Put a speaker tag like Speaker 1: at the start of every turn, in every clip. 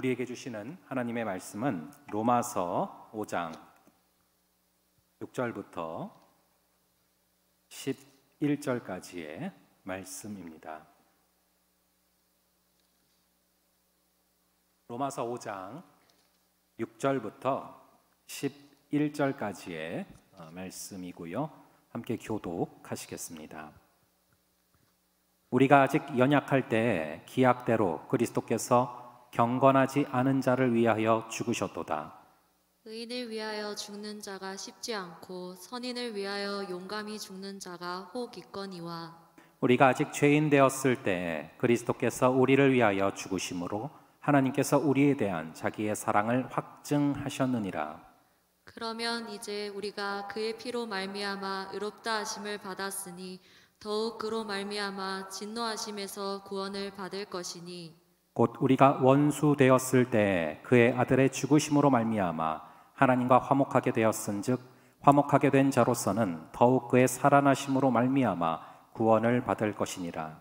Speaker 1: 우리에게 주시는 하나님의 말씀은 로마서 5장 6절부터 11절까지의 말씀입니다. 로마서 5장 6절부터 11절까지의 말씀이고요. 함께 교독하시겠습니다. 우리가 아직 연약할 때 기약대로 그리스도께서 경건하지 않은 자를 위하여 죽으셨도다.
Speaker 2: 의인을 위하여 죽는 자가 쉽지 않고 선인을 위하여 용감히 죽는 자가 혹 있거니와
Speaker 1: 우리가 아직 죄인 되었을 때 그리스도께서 우리를 위하여 죽으심으로 하나님께서 우리에 대한 자기의 사랑을 확증하셨느니라.
Speaker 2: 그러면 이제 우리가 그의 피로 말미암아 의롭다 하심을 받았으니 더욱 그로 말미암아 진노하심에서 구원을 받을 것이니
Speaker 1: 곧 우리가 원수 되었을 때 그의 아들의 죽으심으로 말미암아 하나님과 화목하게 되었은즉 화목하게 된 자로서는 더욱 그의 살아나심으로 말미암아 구원을 받을 것이니라.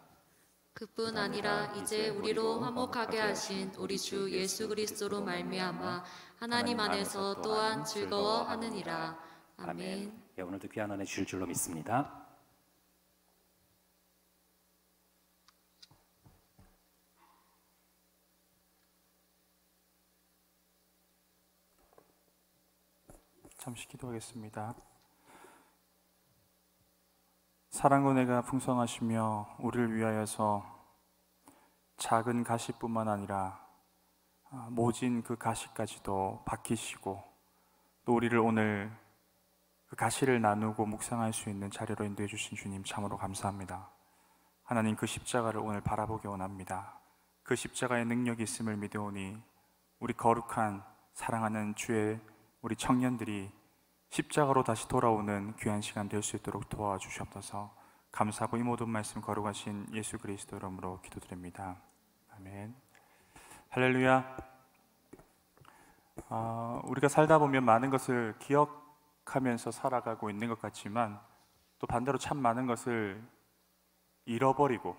Speaker 2: 그뿐 아니라 이제 우리로 화목하게 하신 우리 주 예수 그리스도로 말미암아 하나님 안에서 또한 즐거워하느니라. 아멘.
Speaker 1: 예, 오늘도 귀한 은혜 주실 줄로 믿습니다.
Speaker 3: 잠시 기도하겠습니다. 사랑과 은혜가 풍성하시며 우리를 위하여서 작은 가시뿐만 아니라 모진 그 가시까지도 박히시고 또 우리를 오늘 그 가시를 나누고 묵상할 수 있는 자리로 인도해 주신 주님 참으로 감사합니다. 하나님, 그 십자가를 오늘 바라보기 원합니다. 그 십자가의 능력이 있음을 믿어오니 우리 거룩한 사랑하는 주의 우리 청년들이 십자가로 다시 돌아오는 귀한 시간 될 수 있도록 도와주시옵소서. 감사하고 이 모든 말씀 거룩하신 예수 그리스도 이름으로 기도드립니다. 아멘. 할렐루야. 우리가 살다 보면 많은 것을 기억하면서 살아가고 있는 것 같지만 또 반대로 참 많은 것을 잃어버리고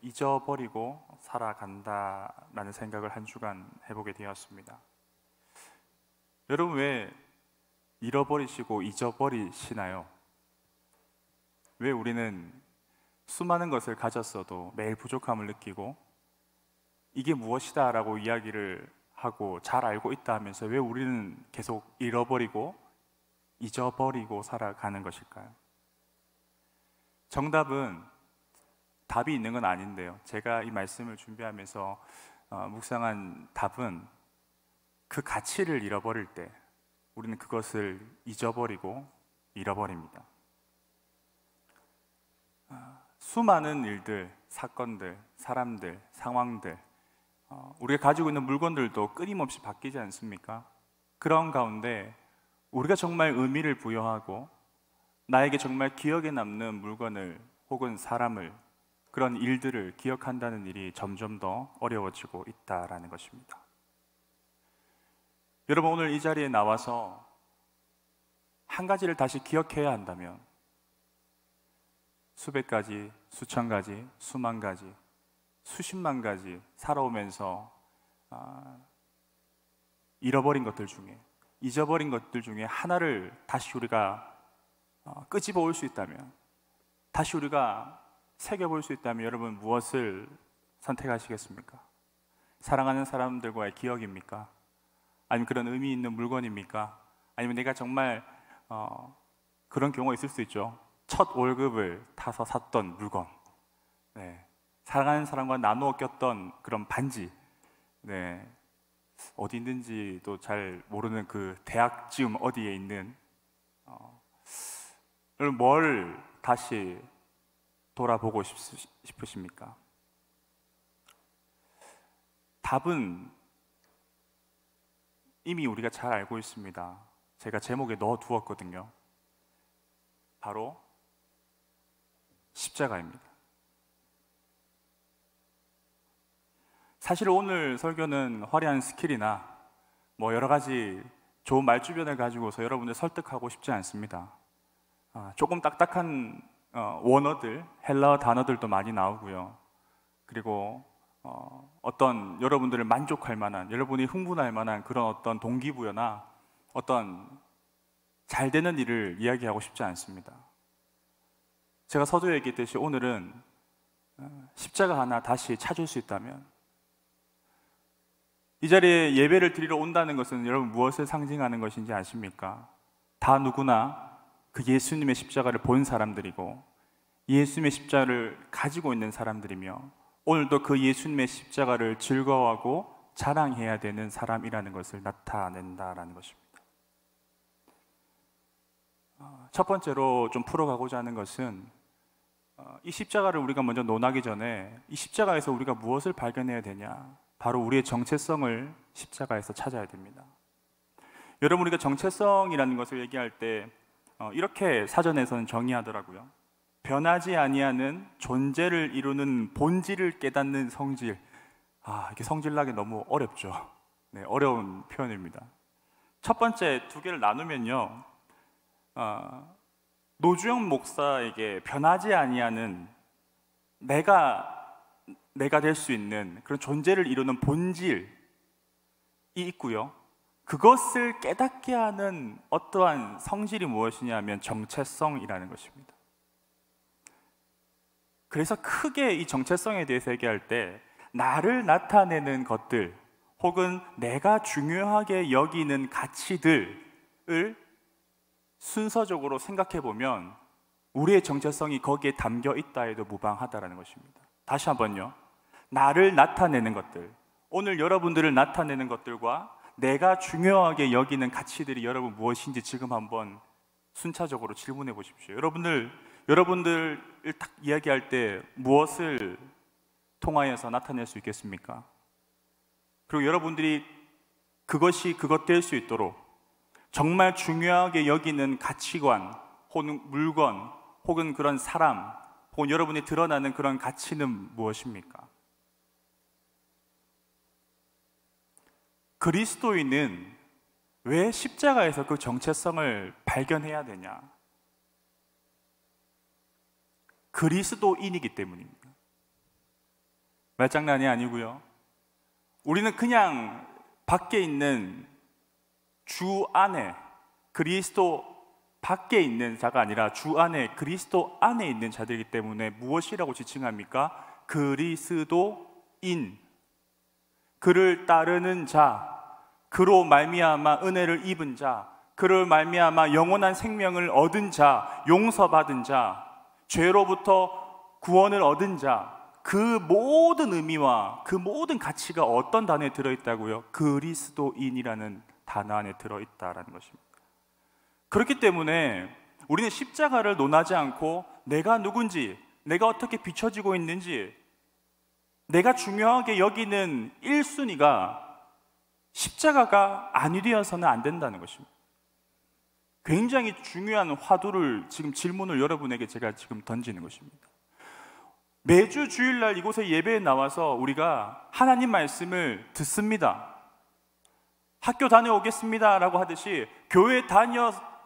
Speaker 3: 잊어버리고 살아간다라는 생각을 한 주간 해보게 되었습니다. 여러분, 왜 잃어버리시고 잊어버리시나요? 왜 우리는 수많은 것을 가졌어도 매일 부족함을 느끼고 이게 무엇이다 라고 이야기를 하고 잘 알고 있다 하면서 왜 우리는 계속 잃어버리고 잊어버리고 살아가는 것일까요? 정답은 답이 있는 건 아닌데요, 제가 이 말씀을 준비하면서 묵상한 답은 그 가치를 잃어버릴 때 우리는 그것을 잊어버리고 잃어버립니다. 수많은 일들, 사건들, 사람들, 상황들, 우리가 가지고 있는 물건들도 끊임없이 바뀌지 않습니까? 그런 가운데 우리가 정말 의미를 부여하고 나에게 정말 기억에 남는 물건을 혹은 사람을, 그런 일들을 기억한다는 일이 점점 더 어려워지고 있다라는 것입니다. 여러분, 오늘 이 자리에 나와서 한 가지를 다시 기억해야 한다면 수백 가지, 수천 가지, 수만 가지, 수십만 가지 살아오면서 잃어버린 것들 중에, 잊어버린 것들 중에 하나를 다시 우리가 끄집어 올 수 있다면, 다시 우리가 새겨볼 수 있다면 여러분 무엇을 선택하시겠습니까? 사랑하는 사람들과의 기억입니까? 아니면 그런 의미 있는 물건입니까? 아니면 내가 정말 그런 경우가 있을 수 있죠. 첫 월급을 타서 샀던 물건, 사랑하는 사람과 나누어 꼈던 그런 반지, 어디 있는지도 잘 모르는 그 대학쯤 어디에 있는, 여러분 뭘 다시 돌아보고 싶으십니까? 답은 이미 우리가 잘 알고 있습니다. 제가 제목에 넣어 두었거든요. 바로 십자가입니다. 사실 오늘 설교는 화려한 스킬이나 여러 가지 좋은 말주변을 가지고서 여러분들 설득하고 싶지 않습니다. 조금 딱딱한 원어들, 헬라어 단어들도 많이 나오고요. 그리고 어떤 여러분들을 만족할 만한, 여러분이 흥분할 만한 그런 어떤 동기부여나 어떤 잘 되는 일을 이야기하고 싶지 않습니다. 제가 서두에 얘기했듯이 오늘은 십자가 하나 다시 찾을 수 있다면, 이 자리에 예배를 드리러 온다는 것은 여러분 무엇을 상징하는 것인지 아십니까? 다 누구나 그 예수님의 십자가를 본 사람들이고 예수님의 십자가를 가지고 있는 사람들이며 오늘도 그 예수님의 십자가를 즐거워하고 자랑해야 되는 사람이라는 것을 나타낸다라는 것입니다. 첫 번째로 좀 풀어가고자 하는 것은 이 십자가를 우리가 먼저 논하기 전에 이 십자가에서 우리가 무엇을 발견해야 되냐? 바로 우리의 정체성을 십자가에서 찾아야 됩니다. 여러분, 우리가 정체성이라는 것을 얘기할 때 이렇게 사전에서는 정의하더라고요. 변하지 아니하는 존재를 이루는 본질을 깨닫는 성질. 이게 성질나기 너무 어렵죠. 네, 어려운 표현입니다. 첫 번째 두 개를 나누면요, 노주영 목사에게 변하지 아니하는 내가 될 수 있는 그런 존재를 이루는 본질이 있고요, 그것을 깨닫게 하는 어떠한 성질이 무엇이냐면 정체성이라는 것입니다. 그래서 크게 이 정체성에 대해서 얘기할 때 나를 나타내는 것들 혹은 내가 중요하게 여기는 가치들을 순서적으로 생각해 보면 우리의 정체성이 거기에 담겨 있다 해도 무방하다라는 것입니다. 다시 한번요, 나를 나타내는 것들, 오늘 여러분들을 나타내는 것들과 내가 중요하게 여기는 가치들이 여러분 무엇인지 지금 한번 순차적으로 질문해 보십시오. 여러분들을 딱 이야기할 때 무엇을 통하여서 나타낼 수 있겠습니까? 그리고 여러분들이 그것이 그것 될 수 있도록 정말 중요하게 여기는 가치관 혹은 물건 혹은 그런 사람 혹은 여러분이 드러나는 그런 가치는 무엇입니까? 그리스도인은 왜 십자가에서 그 정체성을 발견해야 되냐? 그리스도인이기 때문입니다. 말장난이 아니고요, 우리는 그냥 밖에 있는 주 안에, 그리스도 밖에 있는 자가 아니라 주 안에, 그리스도 안에 있는 자들이기 때문에 무엇이라고 지칭합니까? 그리스도인, 그를 따르는 자, 그로 말미암아 은혜를 입은 자, 그를 말미암아 영원한 생명을 얻은 자, 용서받은 자, 죄로부터 구원을 얻은 자, 그 모든 의미와 그 모든 가치가 어떤 단어에 들어있다고요? 그리스도인이라는 단어 안에 들어있다라는 것입니다. 그렇기 때문에 우리는 십자가를 논하지 않고 내가 누군지, 내가 어떻게 비춰지고 있는지, 내가 중요하게 여기는 1순위가 십자가가 아니 되어서는 안 된다는 것입니다. 굉장히 중요한 화두를 지금 질문을 여러분에게 제가 지금 던지는 것입니다. 매주 주일날 이곳에 예배에 나와서 우리가 하나님 말씀을 듣습니다. 학교 다녀오겠습니다 라고 하듯이 교회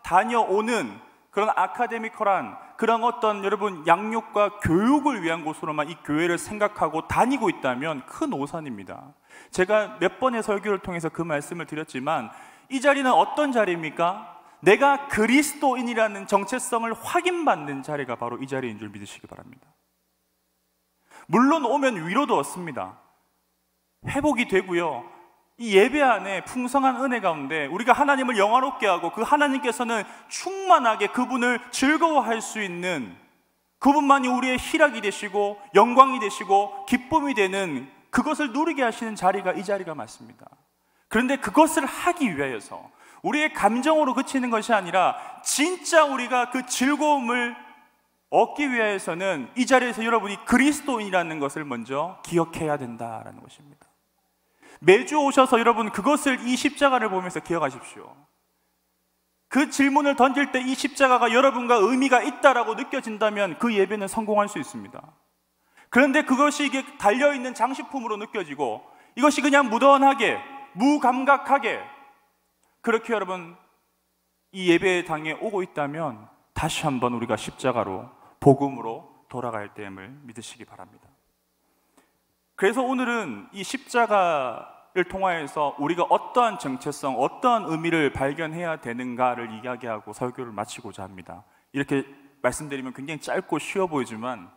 Speaker 3: 다녀오는 그런 아카데미컬한 그런 어떤 여러분 양육과 교육을 위한 곳으로만 이 교회를 생각하고 다니고 있다면 큰 오산입니다. 제가 몇 번의 설교를 통해서 그 말씀을 드렸지만 이 자리는 어떤 자리입니까? 내가 그리스도인이라는 정체성을 확인받는 자리가 바로 이 자리인 줄 믿으시기 바랍니다. 물론 오면 위로도 얻습니다. 회복이 되고요, 이 예배 안에 풍성한 은혜 가운데 우리가 하나님을 영화롭게 하고 그 하나님께서는 충만하게 그분을 즐거워할 수 있는, 그분만이 우리의 희락이 되시고 영광이 되시고 기쁨이 되는 그것을 누리게 하시는 자리가 이 자리가 맞습니다. 그런데 그것을 하기 위하여서 우리의 감정으로 그치는 것이 아니라 진짜 우리가 그 즐거움을 얻기 위해서는 이 자리에서 여러분이 그리스도인이라는 것을 먼저 기억해야 된다라는 것입니다. 매주 오셔서 여러분 그것을, 이 십자가를 보면서 기억하십시오. 그 질문을 던질 때 이 십자가가 여러분과 의미가 있다라고 느껴진다면 그 예배는 성공할 수 있습니다. 그런데 그것이 이게 달려있는 장식품으로 느껴지고 이것이 그냥 무던하게, 무감각하게 그렇게 여러분 이 예배당에 오고 있다면 다시 한번 우리가 십자가로, 복음으로 돌아갈 때임을 믿으시기 바랍니다. 그래서 오늘은 이 십자가를 통하여서 우리가 어떠한 정체성, 어떠한 의미를 발견해야 되는가를 이야기하고 설교를 마치고자 합니다. 이렇게 말씀드리면 굉장히 짧고 쉬워 보이지만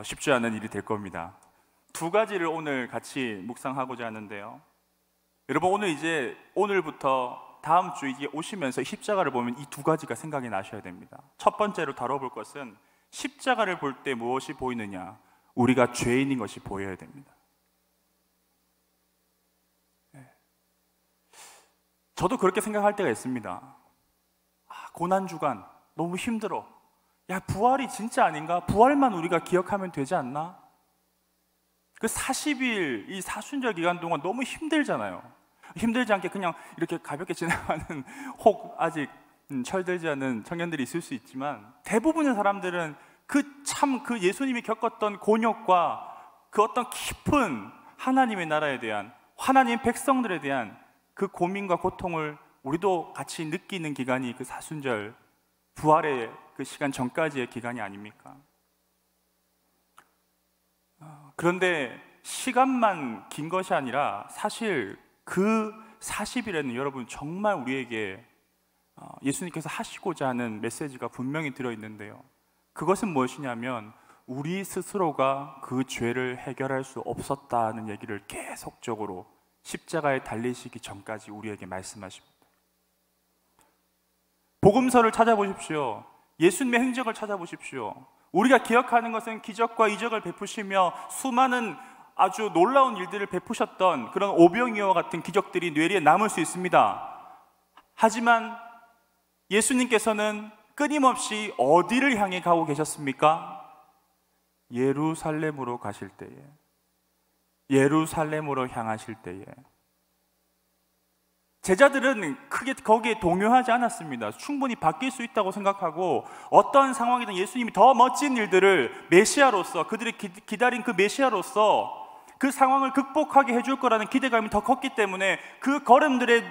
Speaker 3: 쉽지 않은 일이 될 겁니다. 두 가지를 오늘 같이 묵상하고자 하는데요. 여러분, 오늘부터 다음 주 이제 오시면서 십자가를 보면 이 두 가지가 생각이 나셔야 됩니다. 첫 번째로 다뤄볼 것은 십자가를 볼 때 무엇이 보이느냐? 우리가 죄인인 것이 보여야 됩니다. 저도 그렇게 생각할 때가 있습니다. 고난주간 너무 힘들어. 야, 부활이 진짜 아닌가? 부활만 우리가 기억하면 되지 않나? 그 40일 이 사순절 기간 동안 너무 힘들잖아요. 힘들지 않게 그냥 이렇게 가볍게 지나가는 혹 아직 철들지 않은 청년들이 있을 수 있지만, 대부분의 사람들은 그 예수님이 겪었던 곤욕과 그 어떤 깊은 하나님의 나라에 대한, 하나님 백성들에 대한 그 고민과 고통을 우리도 같이 느끼는 기간이 그 사순절 부활의 그 시간 전까지의 기간이 아닙니까? 그런데 시간만 긴 것이 아니라 사실 그 40일에는 여러분 정말 우리에게 예수님께서 하시고자 하는 메시지가 분명히 들어있는데요. 그것은 무엇이냐면 우리 스스로가 그 죄를 해결할 수 없었다는 얘기를 계속적으로 십자가에 달리시기 전까지 우리에게 말씀하십니다. 복음서를 찾아보십시오. 예수님의 행적을 찾아보십시오. 우리가 기억하는 것은 기적과 이적을 베푸시며 수많은 아주 놀라운 일들을 베푸셨던 그런 오병이어와 같은 기적들이 뇌리에 남을 수 있습니다. 하지만 예수님께서는 끊임없이 어디를 향해 가고 계셨습니까? 예루살렘으로 가실 때에, 예루살렘으로 향하실 때에 제자들은 크게 거기에 동요하지 않았습니다. 충분히 바뀔 수 있다고 생각하고 어떠한 상황이든 예수님이 더 멋진 일들을 메시아로서, 그들이 기다린 그 메시아로서 그 상황을 극복하게 해줄 거라는 기대감이 더 컸기 때문에 그 걸음들의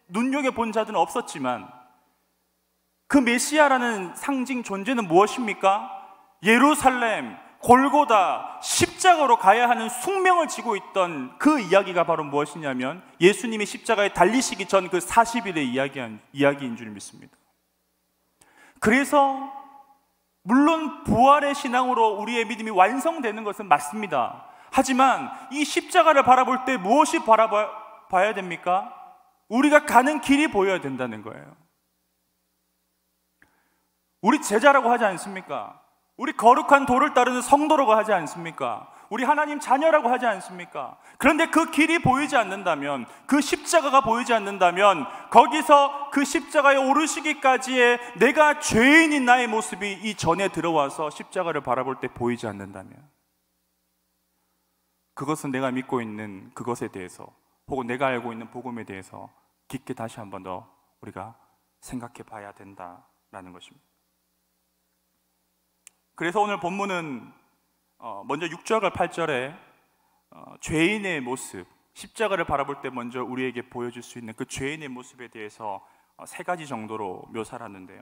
Speaker 3: 눈여겨본 자들은 없었지만, 그 메시아라는 상징 존재는 무엇입니까? 예루살렘, 골고다, 십자가로 가야 하는 숙명을 지고 있던 그 이야기가 바로 무엇이냐면 예수님이 십자가에 달리시기 전 그 40일의 이야기인 줄 믿습니다. 그래서 물론 부활의 신앙으로 우리의 믿음이 완성되는 것은 맞습니다. 하지만 이 십자가를 바라볼 때 무엇이 바라봐야 됩니까? 우리가 가는 길이 보여야 된다는 거예요. 우리 제자라고 하지 않습니까? 우리 거룩한 도를 따르는 성도라고 하지 않습니까? 우리 하나님 자녀라고 하지 않습니까? 그런데 그 길이 보이지 않는다면, 그 십자가가 보이지 않는다면, 거기서 그 십자가에 오르시기까지의 내가 죄인인 나의 모습이 이 전에 들어와서 십자가를 바라볼 때 보이지 않는다면, 그것은 내가 믿고 있는 그것에 대해서, 혹은 내가 알고 있는 복음에 대해서 깊게 다시 한 번 더 우리가 생각해 봐야 된다라는 것입니다. 그래서 오늘 본문은 먼저 6절과 8절에 죄인의 모습, 십자가를 바라볼 때 먼저 우리에게 보여줄 수 있는 그 죄인의 모습에 대해서 세 가지 정도로 묘사를 하는데요.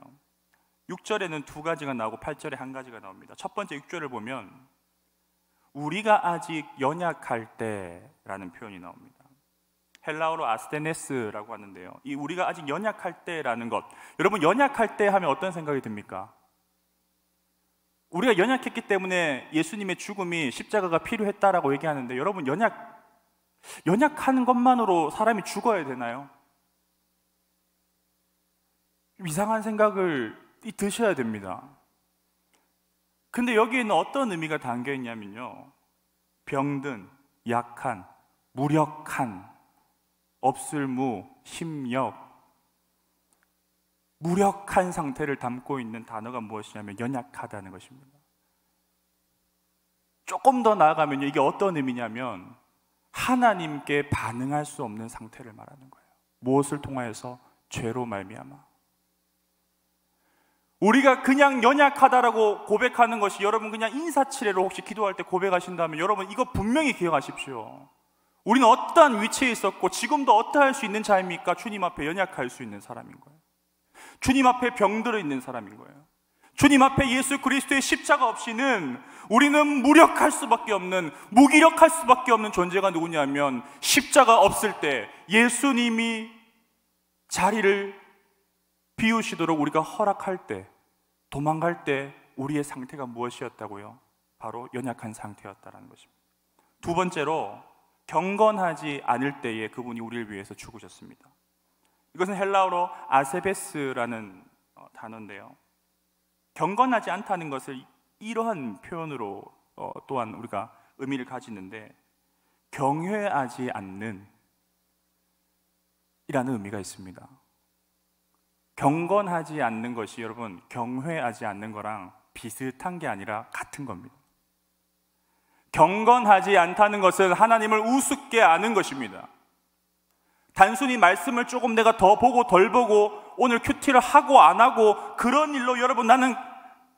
Speaker 3: 6절에는 두 가지가 나오고 8절에 한 가지가 나옵니다. 첫 번째 6절을 보면 우리가 아직 연약할 때라는 표현이 나옵니다. 헬라어로 아스테네스라고 하는데요. 이 우리가 아직 연약할 때라는 것, 여러분 연약할 때 하면 어떤 생각이 듭니까? 우리가 연약했기 때문에 예수님의 죽음이, 십자가가 필요했다라고 얘기하는데, 여러분 연약하는 것만으로 사람이 죽어야 되나요? 이상한 생각을 드셔야 됩니다. 근데 여기에는 어떤 의미가 담겨 있냐면요, 병든, 약한, 무력한, 없을무, 심력, 무력한 상태를 담고 있는 단어가 무엇이냐면 연약하다는 것입니다. 조금 더 나아가면 이게 어떤 의미냐면 하나님께 반응할 수 없는 상태를 말하는 거예요. 무엇을 통하여서? 죄로 말미암아. 우리가 그냥 연약하다라고 고백하는 것이, 여러분 그냥 인사치레로 혹시 기도할 때 고백하신다면 여러분 이거 분명히 기억하십시오. 우리는 어떠한 위치에 있었고 지금도 어떠할 수 있는 자입니까? 주님 앞에 연약할 수 있는 사람인 거예요. 주님 앞에 병들어 있는 사람인 거예요. 주님 앞에 예수 그리스도의 십자가 없이는 우리는 무력할 수밖에 없는, 무기력할 수밖에 없는 존재가 누구냐면, 십자가 없을 때 예수님이 자리를 비우시도록 우리가 허락할 때, 도망갈 때 우리의 상태가 무엇이었다고요? 바로 연약한 상태였다는 것입니다. 두 번째로, 경건하지 않을 때에 그분이 우리를 위해서 죽으셨습니다. 이것은 헬라어로 아세베스라는 단어인데요, 경건하지 않다는 것을 이러한 표현으로 또한 우리가 의미를 가지는데, 경외하지 않는 이라는 의미가 있습니다. 경건하지 않는 것이 여러분, 경외하지 않는 거랑 비슷한 게 아니라 같은 겁니다. 경건하지 않다는 것은 하나님을 우습게 아는 것입니다. 단순히 말씀을 조금 내가 더 보고 덜 보고 오늘 큐티를 하고 안 하고 그런 일로 여러분 나는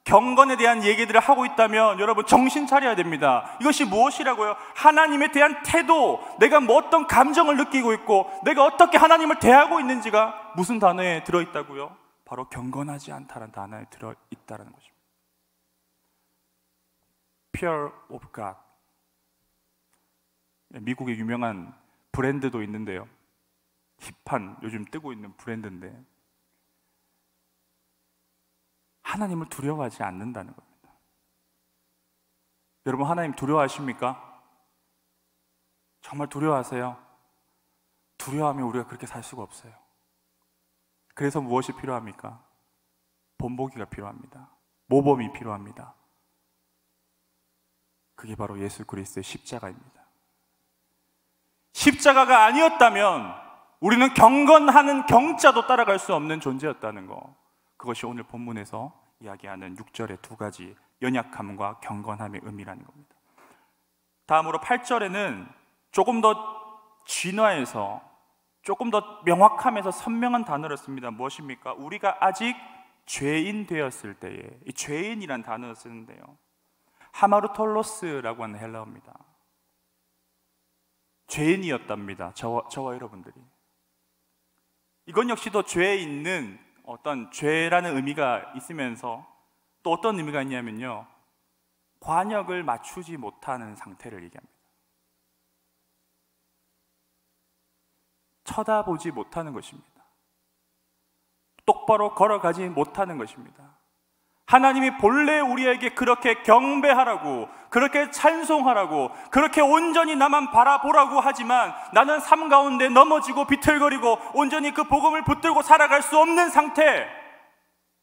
Speaker 3: 경건에 대한 얘기들을 하고 있다면 여러분 정신 차려야 됩니다. 이것이 무엇이라고요? 하나님에 대한 태도, 내가 뭐 어떤 감정을 느끼고 있고 내가 어떻게 하나님을 대하고 있는지가 무슨 단어에 들어있다고요? 바로 경건하지 않다는 단어에 들어있다는 것입니다. Fear of God, 미국의 유명한 브랜드도 있는데요, 힙한 요즘 뜨고 있는 브랜드인데, 하나님을 두려워하지 않는다는 겁니다. 여러분, 하나님 두려워하십니까? 정말 두려워하세요? 두려워하면 우리가 그렇게 살 수가 없어요. 그래서 무엇이 필요합니까? 본보기가 필요합니다. 모범이 필요합니다. 그게 바로 예수 그리스도의 십자가입니다. 십자가가 아니었다면 우리는 경건하는 경자도 따라갈 수 없는 존재였다는 거, 그것이 오늘 본문에서 이야기하는 6절의 두 가지 연약함과 경건함의 의미라는 겁니다. 다음으로 8절에는 조금 더 진화해서 조금 더 명확하면서 선명한 단어를 씁니다. 무엇입니까? 우리가 아직 죄인 되었을 때에, 이 죄인이란 단어를 쓰는데요, 하마루톨로스라고 하는 헬라어입니다. 죄인이었답니다. 저와 여러분들이. 이건 역시도 죄에 있는 어떤 죄라는 의미가 있으면서 또 어떤 의미가 있냐면요, 관역을 맞추지 못하는 상태를 얘기합니다. 쳐다보지 못하는 것입니다. 똑바로 걸어가지 못하는 것입니다. 하나님이 본래 우리에게 그렇게 경배하라고, 그렇게 찬송하라고, 그렇게 온전히 나만 바라보라고 하지만 나는 삶 가운데 넘어지고 비틀거리고 온전히 그 복음을 붙들고 살아갈 수 없는 상태,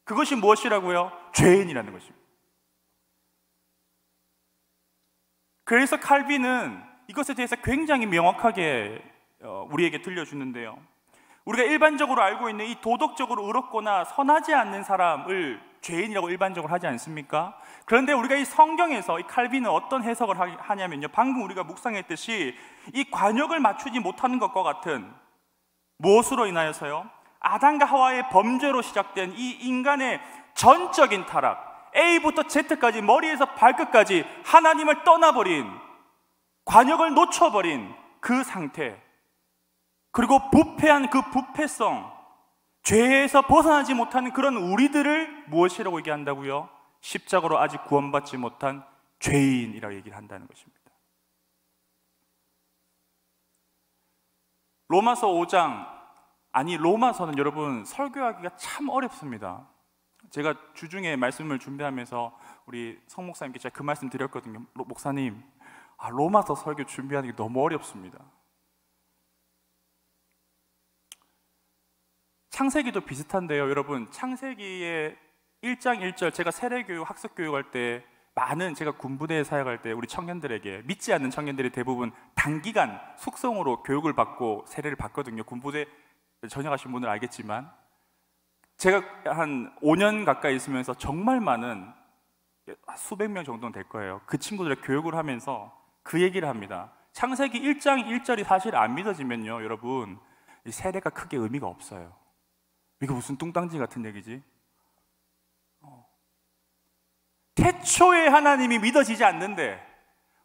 Speaker 3: 그것이 무엇이라고요? 죄인이라는 것입니다. 그래서 칼빈은 이것에 대해서 굉장히 명확하게 우리에게 들려주는데요, 우리가 일반적으로 알고 있는 이 도덕적으로 의롭거나 선하지 않는 사람을 죄인이라고 일반적으로 하지 않습니까? 그런데 우리가 이 성경에서 이 칼빈은 어떤 해석을 하냐면요, 방금 우리가 묵상했듯이 이 관역을 맞추지 못하는 것과 같은, 무엇으로 인하여서요? 아담과 하와의 범죄로 시작된 이 인간의 전적인 타락, A부터 Z까지 머리에서 발끝까지 하나님을 떠나버린, 관역을 놓쳐버린 그 상태, 그리고 부패한 그 부패성, 죄에서 벗어나지 못하는 그런 우리들을 무엇이라고 얘기한다고요? 십자가로 아직 구원받지 못한 죄인이라고 얘기를 한다는 것입니다. 로마서 5장, 아니 로마서는 여러분 설교하기가 참 어렵습니다. 제가 주중에 말씀을 준비하면서 우리 성 목사님께 제가 그 말씀 드렸거든요. 목사님, 로마서 설교 준비하는 게 너무 어렵습니다. 창세기도 비슷한데요, 여러분, 창세기의 1장 1절, 제가 세례교육, 학습교육할 때 많은, 제가 군부대에 사역할 때 우리 청년들에게, 믿지 않는 청년들이 대부분 단기간 숙성으로 교육을 받고 세례를 받거든요. 군부대 전역하신 분들 알겠지만, 제가 한 5년 가까이 있으면서 정말 많은, 수백 명 정도는 될 거예요, 그 친구들의 교육을 하면서 그 얘기를 합니다. 창세기 1장 1절이 사실 안 믿어지면요, 여러분, 이 세례가 크게 의미가 없어요. 이거 무슨 뚱땅지 같은 얘기지? 태초에 하나님이 믿어지지 않는데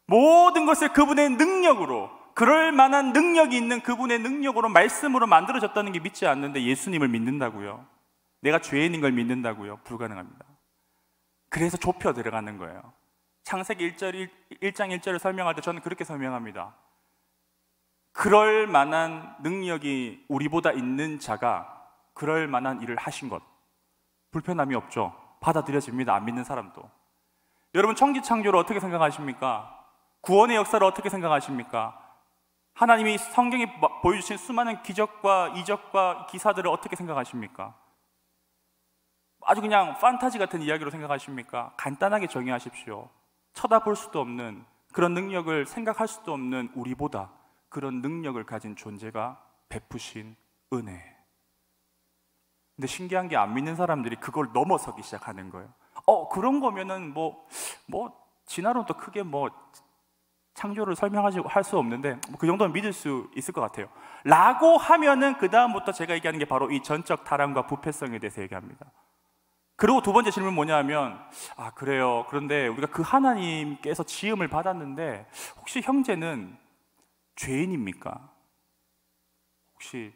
Speaker 3: 모든 것을 그분의 능력으로, 그럴 만한 능력이 있는 그분의 능력으로, 말씀으로 만들어졌다는 게 믿지 않는데 예수님을 믿는다고요? 내가 죄인인 걸 믿는다고요? 불가능합니다. 그래서 좁혀 들어가는 거예요. 창세기 1장 1절을 설명할 때 저는 그렇게 설명합니다. 그럴 만한 능력이 우리보다 있는 자가 그럴 만한 일을 하신 것, 불편함이 없죠. 받아들여집니다. 안 믿는 사람도. 여러분, 천지창조를 어떻게 생각하십니까? 구원의 역사를 어떻게 생각하십니까? 하나님이 성경에 보여주신 수많은 기적과 이적과 기사들을 어떻게 생각하십니까? 아주 그냥 판타지 같은 이야기로 생각하십니까? 간단하게 정의하십시오. 쳐다볼 수도 없는, 그런 능력을 생각할 수도 없는 우리보다 그런 능력을 가진 존재가 베푸신 은혜. 근데 신기한 게 안 믿는 사람들이 그걸 넘어서기 시작하는 거예요. 그런 거면은 진화론 또 크게 창조를 할 수 없는데 그 정도는 믿을 수 있을 것 같아요. 라고 하면은 그 다음부터 제가 얘기하는 게 바로 이 전적 타락과 부패성에 대해서 얘기합니다. 그리고 두 번째 질문은 뭐냐면, 그래요. 그런데 우리가 그 하나님께서 지음을 받았는데 혹시 형제는 죄인입니까? 혹시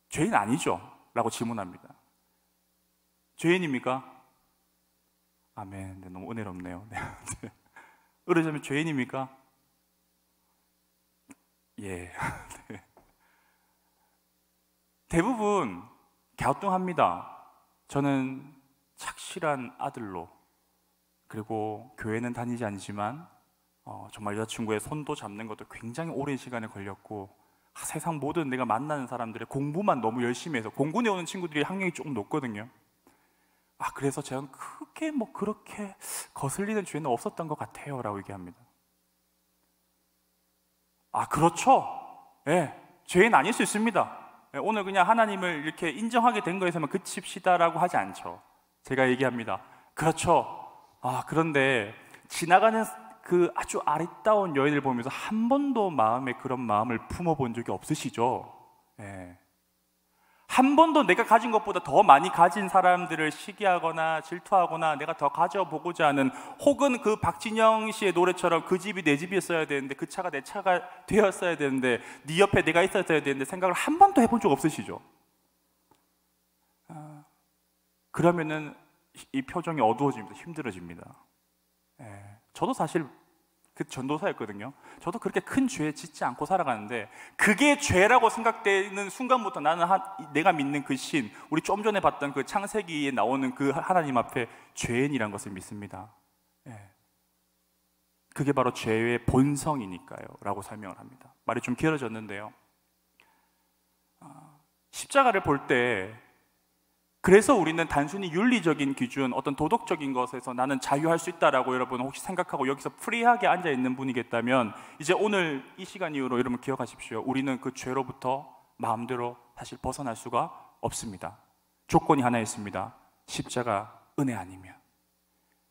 Speaker 3: 죄인 아니죠? 라고 질문합니다. 죄인입니까? 아멘. 네, 너무 은혜롭네요. 네. 그러자면 죄인입니까? 예. 네. 대부분 갸우뚱합니다. 저는 착실한 아들로, 그리고 교회는 다니지 않지만 정말 여자친구의 손도 잡는 것도 굉장히 오랜 시간이 걸렸고, 세상 모든 내가 만나는 사람들의 공부만 너무 열심히 해서, 공군에 오는 친구들이 학력이 조금 높거든요. 그래서 저는 크게 그렇게 거슬리는 죄는 없었던 것 같아요 라고 얘기합니다. 그렇죠. 예, 죄인 아닐 수 있습니다. 예, 오늘 그냥 하나님을 이렇게 인정하게 된 거에서만 그칩시다라고 하지 않죠. 제가 얘기합니다. 그렇죠. 그런데 지나가는 그 아주 아리따운 여인을 보면서 한 번도 마음에 그런 마음을 품어본 적이 없으시죠? 예. 한 번도 내가 가진 것보다 더 많이 가진 사람들을 시기하거나 질투하거나 내가 더 가져보고자 하는, 혹은 그 박진영 씨의 노래처럼 그 집이 내 집이었어야 되는데 그 차가 내 차가 되었어야 되는데 네 옆에 내가 있었어야 되는데 생각을 한 번도 해본 적 없으시죠? 그러면은 이 표정이 어두워집니다. 힘들어집니다. 저도 사실 그 전도사였거든요. 저도 그렇게 큰 죄 짓지 않고 살아가는데 그게 죄라고 생각되는 순간부터 나는 내가 믿는 그 신, 우리 좀 전에 봤던 그 창세기에 나오는 그 하나님 앞에 죄인이란 것을 믿습니다. 그게 바로 죄의 본성이니까요 라고 설명을 합니다. 말이 좀 길어졌는데요, 십자가를 볼 때, 그래서 우리는 단순히 윤리적인 기준, 어떤 도덕적인 것에서 나는 자유할 수 있다라고 여러분 혹시 생각하고 여기서 프리하게 앉아 있는 분이겠다면, 이제 오늘 이 시간 이후로 여러분 기억하십시오. 우리는 그 죄로부터 마음대로 사실 벗어날 수가 없습니다. 조건이 하나 있습니다. 십자가 은혜 아니면,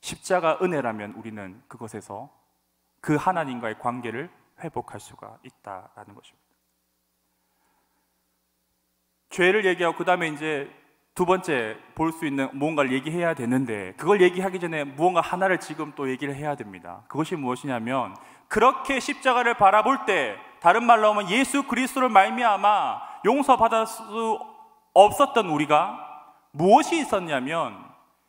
Speaker 3: 십자가 은혜라면 우리는 그것에서 그 하나님과의 관계를 회복할 수가 있다라는 것입니다. 죄를 얘기하고 그 다음에 이제 두 번째 볼 수 있는 무언가를 얘기해야 되는데, 그걸 얘기하기 전에 무언가 하나를 지금 또 얘기를 해야 됩니다. 그것이 무엇이냐면, 그렇게 십자가를 바라볼 때, 다른 말로 하면 예수 그리스도를 말미암아 용서받을 수 없었던 우리가 무엇이 있었냐면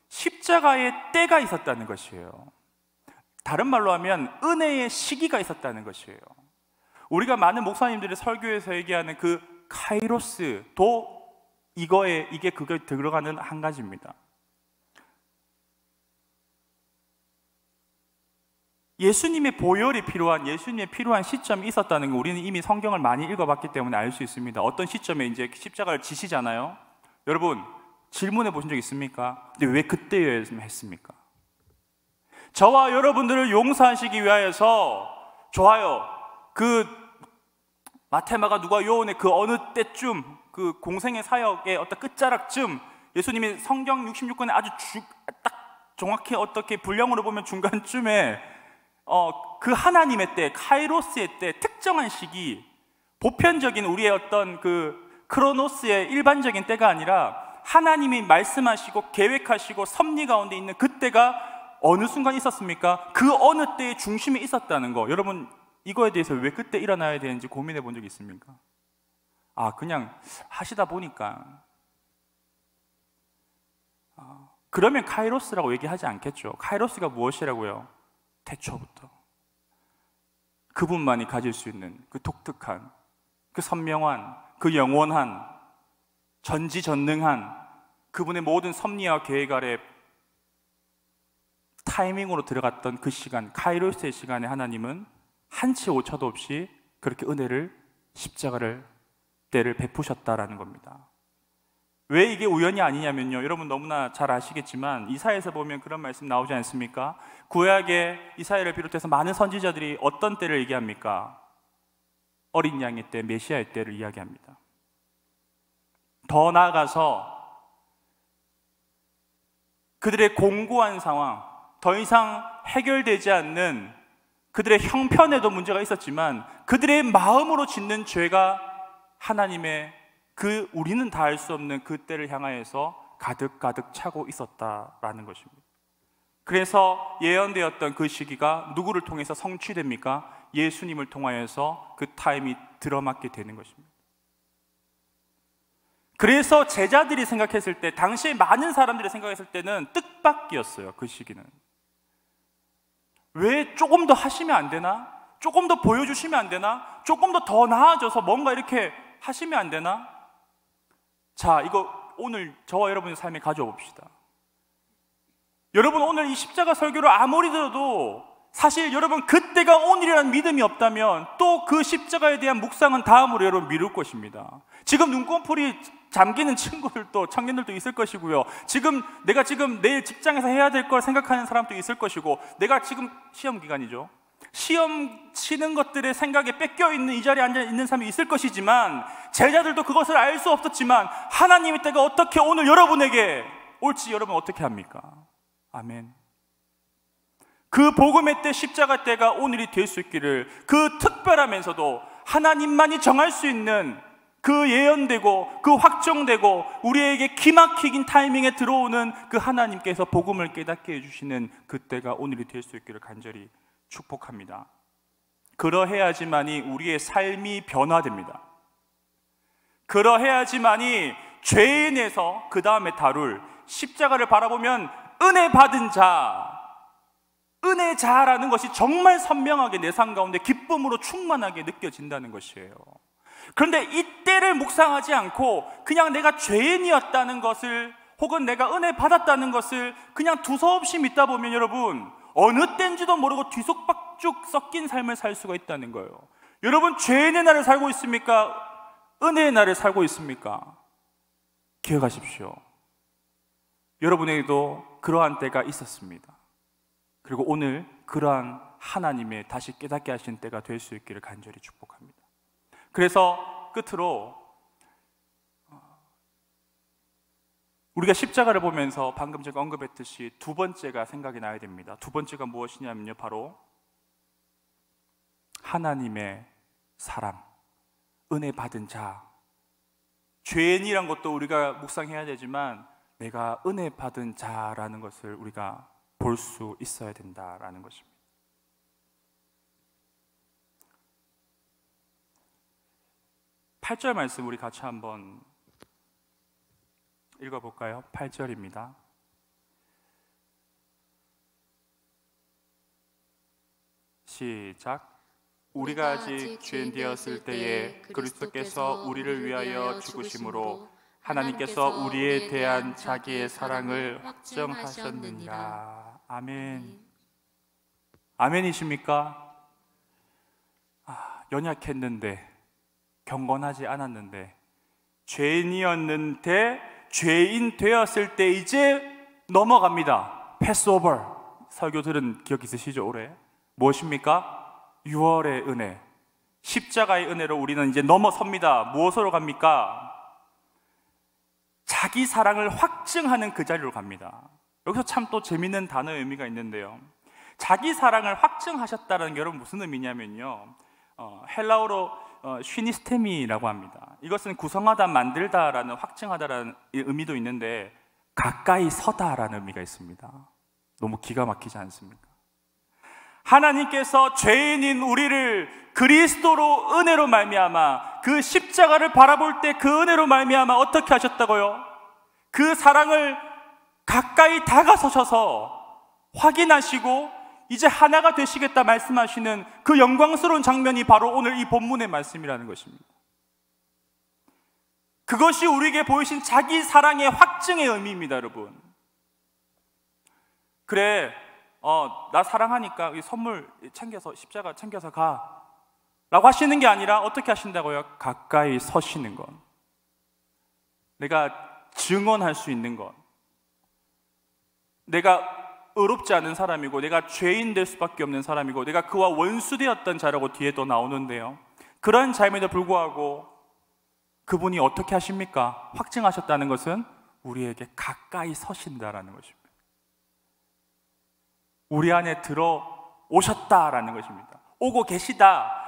Speaker 3: 십자가의 때가 있었다는 것이에요. 다른 말로 하면 은혜의 시기가 있었다는 것이에요. 우리가 많은 목사님들이 설교에서 얘기하는 그 카이로스도 이게 그게 들어가는 한 가지입니다. 예수님의 보혈이 필요한, 예수님의 필요한 시점이 있었다는 거 우리는 이미 성경을 많이 읽어봤기 때문에 알 수 있습니다. 어떤 시점에 이제 십자가를 지시잖아요. 여러분 질문해 보신 적 있습니까? 근데 왜 그때였으면 했습니까? 저와 여러분들을 용서하시기 위하여서, 좋아요, 그 마테마가 누가 요원의 그 어느 때쯤, 그 공생의 사역의 어떤 끝자락쯤, 예수님이 성경 66권에 아주 딱 정확히 어떻게 분량으로 보면 중간쯤에 그 하나님의 때, 카이로스의 때, 특정한 시기, 보편적인 우리의 어떤 그 크로노스의 일반적인 때가 아니라 하나님이 말씀하시고 계획하시고 섭리 가운데 있는 그때가 어느 순간 있었습니까? 그 어느 때의 중심에 있었다는 거. 여러분 이거에 대해서 왜 그때 일어나야 되는지 고민해 본 적 있습니까? 그냥 하시다 보니까. 그러면 카이로스라고 얘기하지 않겠죠. 카이로스가 무엇이라고요? 태초부터 그분만이 가질 수 있는 그 독특한, 그 선명한, 그 영원한, 전지전능한 그분의 모든 섭리와 계획 아래 타이밍으로 들어갔던 그 시간, 카이로스의 시간에 하나님은 한치 오차도 없이 그렇게 은혜를, 십자가를, 때를 베푸셨다라는 겁니다. 왜 이게 우연이 아니냐면요, 여러분 너무나 잘 아시겠지만 이사야에서 보면 그런 말씀 나오지 않습니까? 구약의 이사야를 비롯해서 많은 선지자들이 어떤 때를 얘기합니까? 어린 양의 때, 메시아의 때를 이야기합니다. 더 나아가서 그들의 공고한 상황, 더 이상 해결되지 않는 그들의 형편에도 문제가 있었지만 그들의 마음으로 짓는 죄가 하나님의 그 우리는 다 알 수 없는 그 때를 향하여서 가득가득 차고 있었다라는 것입니다. 그래서 예언되었던 그 시기가 누구를 통해서 성취됩니까? 예수님을 통하여서 그 타임이 들어맞게 되는 것입니다. 그래서 제자들이 생각했을 때, 당시에 많은 사람들이 생각했을 때는 뜻밖이었어요. 그 시기는 왜 조금 더 하시면 안 되나? 조금 더 보여주시면 안 되나? 조금 더 나아져서 뭔가 이렇게 하시면 안 되나? 자, 이거 오늘 저와 여러분의 삶에 가져와 봅시다. 여러분 오늘 이 십자가 설교를 아무리 들어도 사실 여러분 그때가 오늘이라는 믿음이 없다면 또 그 십자가에 대한 묵상은 다음으로 여러분 미룰 것입니다. 지금 눈꺼풀이 잠기는 친구들도, 청년들도 있을 것이고요. 내가 내일 직장에서 해야 될 걸 생각하는 사람도 있을 것이고, 내가 지금 시험 기간이죠. 시험 치는 것들의 생각에 뺏겨 있는 이 자리에 앉아 있는 사람이 있을 것이지만, 제자들도 그것을 알 수 없었지만 하나님의 때가 어떻게 오늘 여러분에게 올지 여러분 어떻게 합니까? 아멘. 그 복음의 때, 십자가 때가 오늘이 될 수 있기를, 그 특별하면서도 하나님만이 정할 수 있는 그 예언되고 그 확정되고 우리에게 기막히긴 타이밍에 들어오는 그 하나님께서 복음을 깨닫게 해주시는 그때가 오늘이 될 수 있기를 간절히 축복합니다. 그러해야지만이 우리의 삶이 변화됩니다. 그러해야지만이 죄인에서 그 다음에 다룰 십자가를 바라보면 은혜 받은 자, 은혜자라는 것이 정말 선명하게 내 삶 가운데 기쁨으로 충만하게 느껴진다는 것이에요. 그런데 이때를 묵상하지 않고 그냥 내가 죄인이었다는 것을, 혹은 내가 은혜 받았다는 것을 그냥 두서없이 믿다 보면 여러분 어느 때인지도 모르고 뒤속박죽 섞인 삶을 살 수가 있다는 거예요. 여러분 죄인의 날을 살고 있습니까? 은혜의 날을 살고 있습니까? 기억하십시오. 여러분에게도 그러한 때가 있었습니다. 그리고 오늘 그러한 하나님의 다시 깨닫게 하신 때가 될 수 있기를 간절히 축복합니다. 그래서 끝으로 우리가 십자가를 보면서 방금 제가 언급했듯이 두 번째가 생각이 나야 됩니다. 두 번째가 무엇이냐면요, 바로 하나님의 사랑, 은혜 받은 자. 죄인이란 것도 우리가 묵상해야 되지만 내가 은혜 받은 자라는 것을 우리가 볼 수 있어야 된다라는 것입니다. 8절 말씀 우리 같이 한번 읽어볼까요? 8절입니다. 시작. 우리가 아직 죄인 되었을 때에 그리스도께서 우리를 위하여 죽으심으로 하나님께서 우리에 대한 자기의 사랑을 확증하셨느니라. 아멘. 아멘이십니까? 연약했는데, 경건하지 않았는데, 죄인이었는데 죄인 되었을 때 이제 넘어갑니다. 패스오버. 설교 들은 기억 있으시죠? 올해 무엇입니까? 6월의 은혜, 십자가의 은혜로 우리는 이제 넘어섭니다. 무엇으로 갑니까? 자기 사랑을 확증하는 그 자리로 갑니다. 여기서 참 또 재밌는 단어의 의미가 있는데요, 자기 사랑을 확증하셨다는 게 여러분 무슨 의미냐면요, 헬라어로 쉬니스테미라고 합니다. 이것은 구성하다, 만들다라는, 확증하다라는 의미도 있는데 가까이 서다라는 의미가 있습니다. 너무 기가 막히지 않습니까? 하나님께서 죄인인 우리를 그리스도로, 은혜로 말미암아, 그 십자가를 바라볼 때 그 은혜로 말미암아 어떻게 하셨다고요? 그 사랑을 가까이 다가서셔서 확인하시고 이제 하나가 되시겠다 말씀하시는 그 영광스러운 장면이 바로 오늘 이 본문의 말씀이라는 것입니다. 그것이 우리에게 보이신 자기 사랑의 확증의 의미입니다, 여러분. 그래, 나 사랑하니까 이 선물 챙겨서, 십자가 챙겨서 가 라고 하시는 게 아니라 어떻게 하신다고요? 가까이 서시는 것, 내가 증언할 수 있는 것, 내가 의롭지 않은 사람이고 내가 죄인 될 수밖에 없는 사람이고 내가 그와 원수되었던 자라고 뒤에 또 나오는데요, 그런 자임에도 불구하고 그분이 어떻게 하십니까? 확증하셨다는 것은 우리에게 가까이 서신다라는 것입니다. 우리 안에 들어오셨다라는 것입니다. 오고 계시다.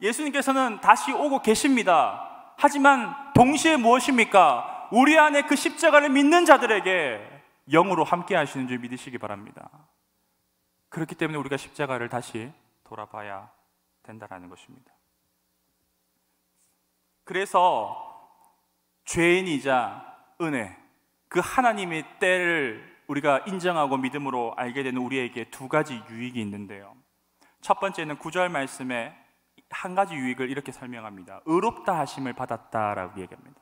Speaker 3: 예수님께서는 다시 오고 계십니다. 하지만 동시에 무엇입니까? 우리 안에 그 십자가를 믿는 자들에게 영으로 함께 하시는 줄 믿으시기 바랍니다. 그렇기 때문에 우리가 십자가를 다시 돌아봐야 된다는 것입니다. 그래서 죄인이자 은혜, 그 하나님의 때를 우리가 인정하고 믿음으로 알게 되는 우리에게 두 가지 유익이 있는데요, 첫 번째는 9절 말씀에 한 가지 유익을 이렇게 설명합니다. 의롭다 하심을 받았다라고 얘기합니다.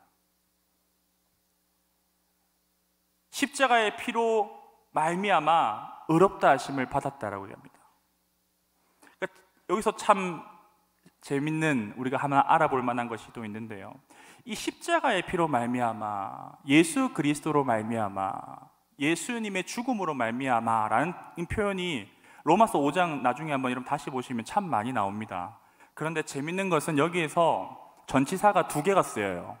Speaker 3: 십자가의 피로 말미암아 의롭다 하심을 받았다라고 합니다. 그러니까 여기서 참 재밌는, 우리가 하나 알아볼 만한 것이 또 있는데요, 이 십자가의 피로 말미암아, 예수 그리스도로 말미암아, 예수님의 죽음으로 말미암아라는 표현이 로마서 5장 나중에 한번 여러분 다시 보시면 참 많이 나옵니다. 그런데 재밌는 것은 여기에서 전치사가 두 개가 쓰여요.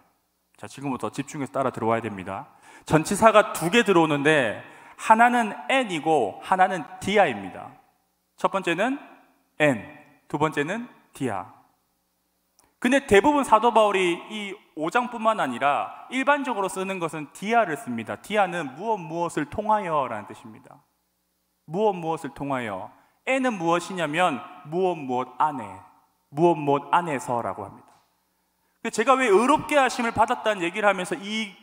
Speaker 3: 자, 지금부터 집중해서 따라 들어와야 됩니다. 전치사가 두 개 들어오는데 하나는 n이고 하나는 dia입니다. 첫 번째는 n, 두 번째는 dia. 근데 대부분 사도 바울이 이 5장뿐만 아니라 일반적으로 쓰는 것은 dia를 씁니다. dia는 무엇을 통하여 라는 뜻입니다. 무엇을 통하여. n은 무엇이냐면 무엇 안에, 무엇 안에서라고 합니다. 제가 왜 의롭게 하심을 받았다는 얘기를 하면서 이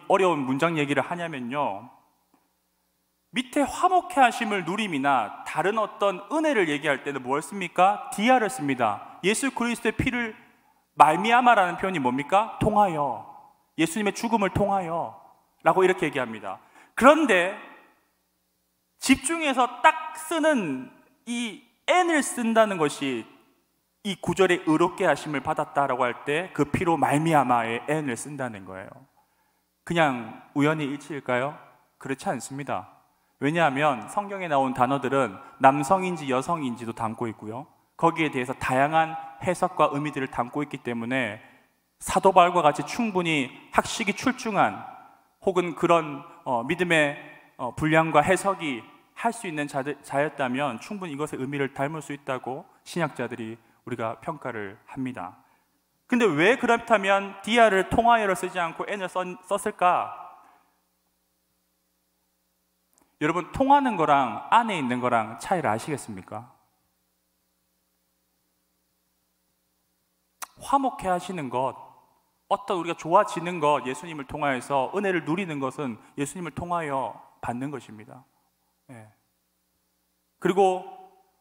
Speaker 3: 어려운 문장 얘기를 하냐면요, 밑에 화목해 하심을 누림이나 다른 어떤 은혜를 얘기할 때는 뭘 씁니까? 디아를 씁니다. 예수 그리스도의 피를 말미암아라는 표현이 뭡니까? 통하여, 예수님의 죽음을 통하여 라고 이렇게 얘기합니다. 그런데 집중해서 딱 쓰는 이 n을 쓴다는 것이 이 구절에 의롭게 하심을 받았다라고 할 때 그 피로 말미암아의 n을 쓴다는 거예요. 그냥 우연히 일치일까요? 그렇지 않습니다. 왜냐하면 성경에 나온 단어들은 남성인지 여성인지도 담고 있고요, 거기에 대해서 다양한 해석과 의미들을 담고 있기 때문에 사도 바울과 같이 충분히 학식이 출중한 혹은 그런 믿음의 분량과 해석이 할 수 있는 자였다면 충분히 이것의 의미를 닮을 수 있다고 신학자들이 우리가 평가를 합니다. 근데 왜 그렇다면 디아를 통하여를 쓰지 않고 n을 썼을까? 여러분, 통하는 거랑 안에 있는 거랑 차이를 아시겠습니까? 화목해 하시는 것, 어떤 우리가 좋아지는 것, 예수님을 통하여서 은혜를 누리는 것은 예수님을 통하여 받는 것입니다. 예. 그리고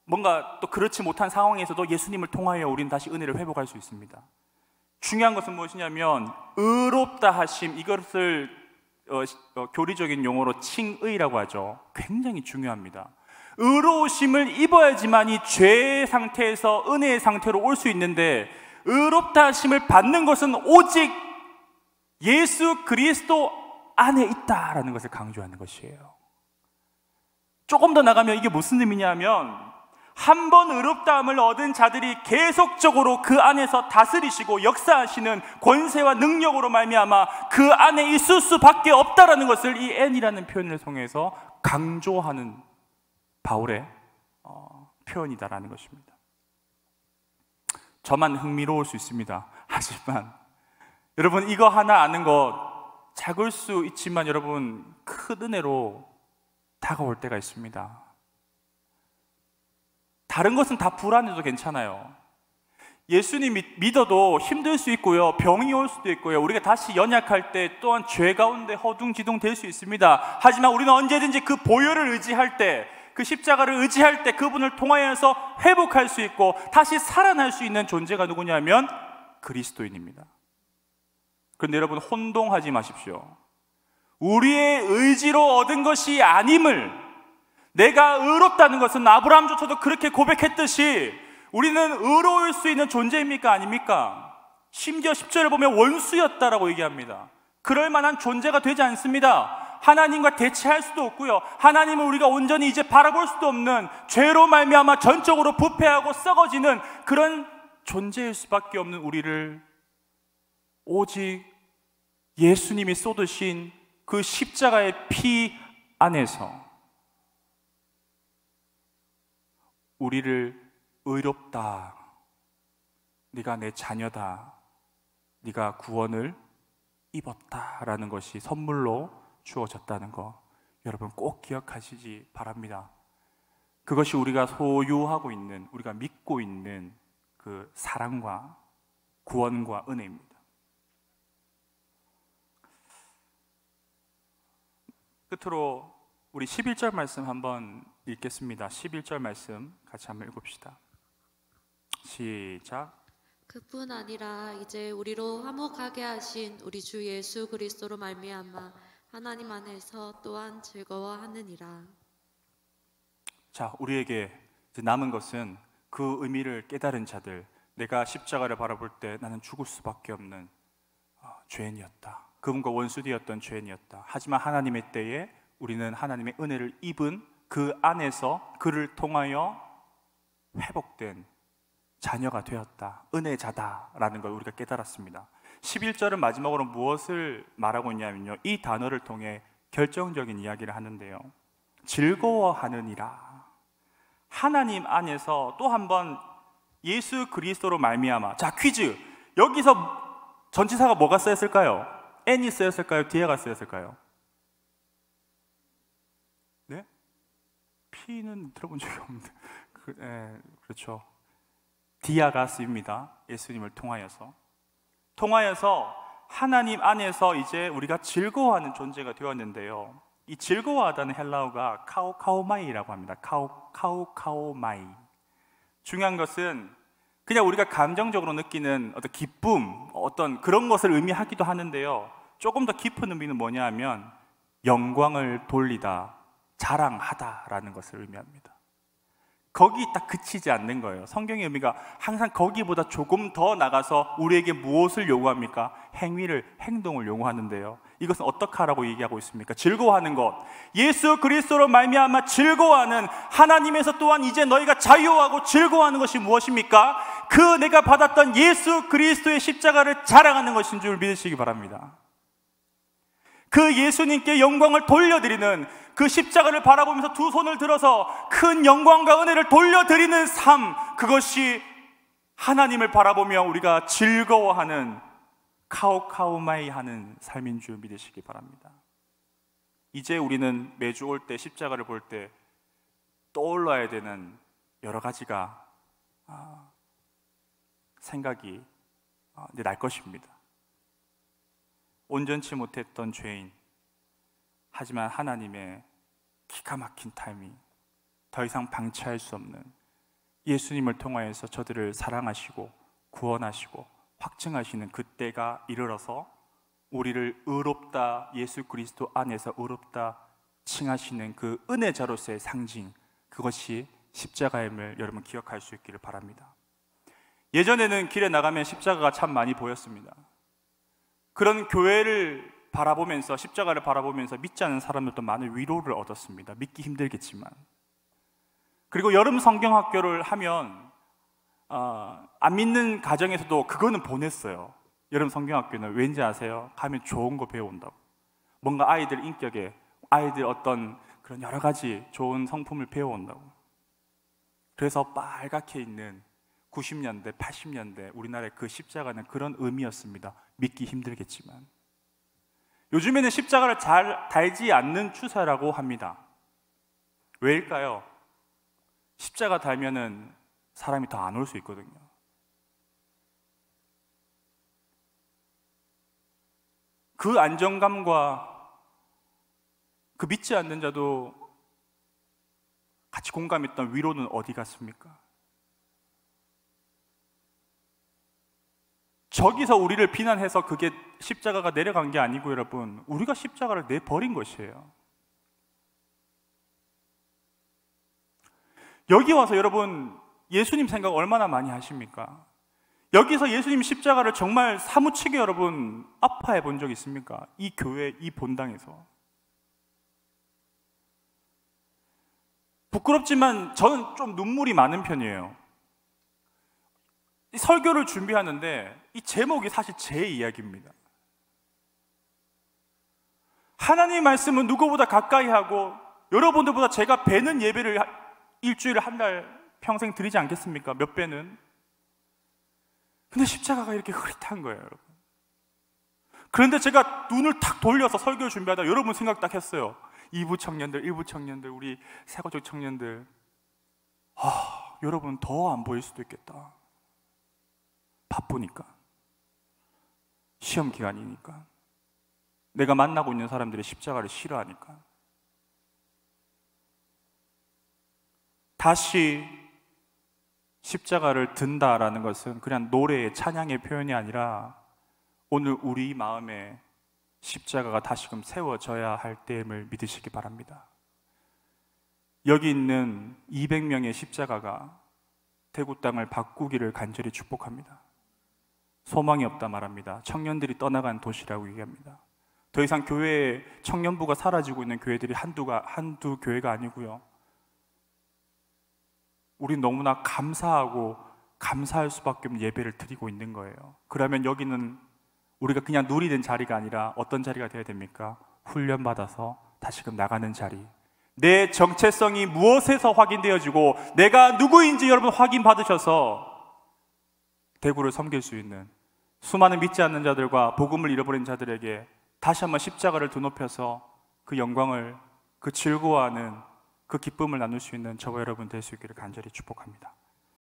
Speaker 3: 뭔가 또 그렇지 못한 상황에서도 예수님을 통하여 우리는 다시 은혜를 회복할 수 있습니다. 중요한 것은 무엇이냐면 의롭다 하심, 이것을 교리적인 용어로 칭의라고 하죠. 굉장히 중요합니다. 의로우심을 입어야지만이 죄의 상태에서 은혜의 상태로 올 수 있는데, 의롭다 하심을 받는 것은 오직 예수 그리스도 안에 있다라는 것을 강조하는 것이에요. 조금 더 나가면 이게 무슨 의미냐면, 한 번 의롭다함을 얻은 자들이 계속적으로 그 안에서 다스리시고 역사하시는 권세와 능력으로 말미암아 그 안에 있을 수밖에 없다라는 것을 이 n이라는 표현을 통해서 강조하는 바울의 표현이다라는 것입니다. 저만 흥미로울 수 있습니다. 하지만 여러분, 이거 하나 아는 것 작을 수 있지만 여러분, 큰 은혜로 다가올 때가 있습니다. 다른 것은 다 불안해도 괜찮아요. 예수님 믿어도 힘들 수 있고요, 병이 올 수도 있고요, 우리가 다시 연약할 때 또한 죄 가운데 허둥지둥 될 수 있습니다. 하지만 우리는 언제든지 그 보혈을 의지할 때, 그 십자가를 의지할 때 그분을 통하여서 회복할 수 있고 다시 살아날 수 있는 존재가 누구냐면 그리스도인입니다. 그런데 여러분, 혼동하지 마십시오. 우리의 의지로 얻은 것이 아님을, 내가 의롭다는 것은 아브라함조차도 그렇게 고백했듯이 우리는 의로울 수 있는 존재입니까? 아닙니까? 심지어 10절을 보면 원수였다라고 얘기합니다. 그럴 만한 존재가 되지 않습니다. 하나님과 대치할 수도 없고요, 하나님을 우리가 온전히 이제 바라볼 수도 없는, 죄로 말미암아 전적으로 부패하고 썩어지는 그런 존재일 수밖에 없는 우리를 오직 예수님이 쏟으신 그 십자가의 피 안에서 우리를 의롭다, 네가 내 자녀다, 네가 구원을 입었다라는 것이 선물로 주어졌다는 거 여러분 꼭 기억하시기 바랍니다. 그것이 우리가 소유하고 있는, 우리가 믿고 있는 그 사랑과 구원과 은혜입니다. 끝으로 우리 11절 말씀 한번 읽겠습니다. 11절 말씀 같이 한번 읽읍시다. 시작.
Speaker 2: 그뿐 아니라 이제 우리로 화목하게 하신 우리 주 예수 그리스도로 말미암아 하나님 안에서 또한 즐거워하느니라.
Speaker 3: 자, 우리에게 이제 남은 것은 그 의미를 깨달은 자들, 내가 십자가를 바라볼 때 나는 죽을 수밖에 없는 죄인이었다, 그분과 원수되었던 죄인이었다. 하지만 하나님의 때에 우리는 하나님의 은혜를 입은 그 안에서 그를 통하여 회복된 자녀가 되었다, 은혜자다라는 걸 우리가 깨달았습니다. 11절은 마지막으로 무엇을 말하고 있냐면요, 이 단어를 통해 결정적인 이야기를 하는데요, 즐거워하느니라. 하나님 안에서 또 한 번 예수 그리스도로 말미암아. 자, 퀴즈. 여기서 전치사가 뭐가 쓰였을까요? n이 쓰였을까요? 뒤에가 쓰였을까요? 네? P는 들어본 적이 없는데. 그렇죠. 디아가 쓰입니다. 예수님을 통하여서 하나님 안에서 이제 우리가 즐거워하는 존재가 되었는데요, 이 즐거워하다는 헬라어가 카오카오마이라고 합니다. 카오카오마이. 중요한 것은 그냥 우리가 감정적으로 느끼는 어떤 기쁨, 어떤 그런 것을 의미하기도 하는데요, 조금 더 깊은 의미는 뭐냐 하면 영광을 돌리다, 자랑하다라는 것을 의미합니다. 거기 딱 그치지 않는 거예요. 성경의 의미가 항상 거기보다 조금 더 나가서 우리에게 무엇을 요구합니까? 행동을 요구하는데요, 이것은 어떻게 하라고 얘기하고 있습니까? 즐거워하는 것, 예수 그리스도로 말미암아 즐거워하는, 하나님에서 또한 이제 너희가 자유하고 즐거워하는 것이 무엇입니까? 그 내가 받았던 예수 그리스도의 십자가를 자랑하는 것인 줄 믿으시기 바랍니다. 그 예수님께 영광을 돌려드리는, 그 십자가를 바라보면서 두 손을 들어서 큰 영광과 은혜를 돌려드리는 삶, 그것이 하나님을 바라보며 우리가 즐거워하는, 카오카오마이 하는 삶인 줄 믿으시기 바랍니다. 이제 우리는 매주 올 때, 십자가를 볼 때 떠올라야 되는 여러 가지가 생각이 날 것입니다. 온전치 못했던 죄인, 하지만 하나님의 기가 막힌 타이밍, 더 이상 방치할 수 없는 예수님을 통하여서 저들을 사랑하시고 구원하시고 확증하시는 그때가 이르러서 우리를 의롭다, 예수 그리스도 안에서 의롭다 칭하시는 그 은혜자로서의 상징, 그것이 십자가임을 여러분 기억할 수 있기를 바랍니다. 예전에는 길에 나가면 십자가가 참 많이 보였습니다. 그런 교회를 바라보면서, 십자가를 바라보면서 믿지 않는 사람들도 많은 위로를 얻었습니다. 믿기 힘들겠지만. 그리고 여름 성경학교를 하면 안 믿는 가정에서도 그거는 보냈어요. 여름 성경학교는 왠지 아세요? 가면 좋은 거 배워온다고. 뭔가 아이들 인격에, 아이들 어떤 그런 여러 가지 좋은 성품을 배워온다고. 그래서 빨갛게 있는 90년대, 80년대 우리나라의 그 십자가는 그런 의미였습니다. 믿기 힘들겠지만. 요즘에는 십자가를 잘 달지 않는 추세라고 합니다. 왜일까요? 십자가 달면은 사람이 더 안 올 수 있거든요. 그 안정감과 그 믿지 않는 자도 같이 공감했던 위로는 어디 갔습니까? 저기서 우리를 비난해서 그게 십자가가 내려간 게 아니고 여러분, 우리가 십자가를 내버린 것이에요. 여기 와서 여러분 예수님 생각 얼마나 많이 하십니까? 여기서 예수님 십자가를 정말 사무치게 여러분 아파해 본 적 있습니까? 이 교회, 이 본당에서. 부끄럽지만 저는 좀 눈물이 많은 편이에요. 이 설교를 준비하는데 이 제목이 사실 제 이야기입니다. 하나님 말씀은 누구보다 가까이 하고 여러분들보다 제가 배는 예배를 일주일에 한 달 평생 드리지 않겠습니까? 몇 배는. 근데 십자가가 이렇게 흐릿한 거예요, 여러분. 그런데 제가 눈을 탁 돌려서 설교를 준비하다 여러분 생각 딱 했어요. 2부 청년들, 1부 청년들, 우리 새거족 청년들, 여러분 더 안 보일 수도 있겠다. 바쁘니까, 시험 기간이니까, 내가 만나고 있는 사람들이 십자가를 싫어하니까. 다시 십자가를 든다라는 것은 그냥 노래의 찬양의 표현이 아니라 오늘 우리 마음에 십자가가 다시금 세워져야 할 때임을 믿으시기 바랍니다. 여기 있는 200명의 십자가가 대구 땅을 바꾸기를 간절히 축복합니다. 소망이 없다 말합니다. 청년들이 떠나간 도시라고 얘기합니다. 더 이상 교회에 청년부가 사라지고 있는 교회들이 한두 교회가 아니고요. 우리 너무나 감사하고 감사할 수밖에 없는 예배를 드리고 있는 거예요. 그러면 여기는 우리가 그냥 누리는 자리가 아니라 어떤 자리가 되어야 됩니까? 훈련받아서 다시금 나가는 자리. 내 정체성이 무엇에서 확인되어지고 내가 누구인지 여러분 확인받으셔서 대구를 섬길 수 있는 수많은 믿지 않는 자들과 복음을 잃어버린 자들에게 다시 한번 십자가를 드높여서 그 영광을, 그 즐거워하는 그 기쁨을 나눌 수 있는 저와 여러분 될 수 있기를 간절히 축복합니다.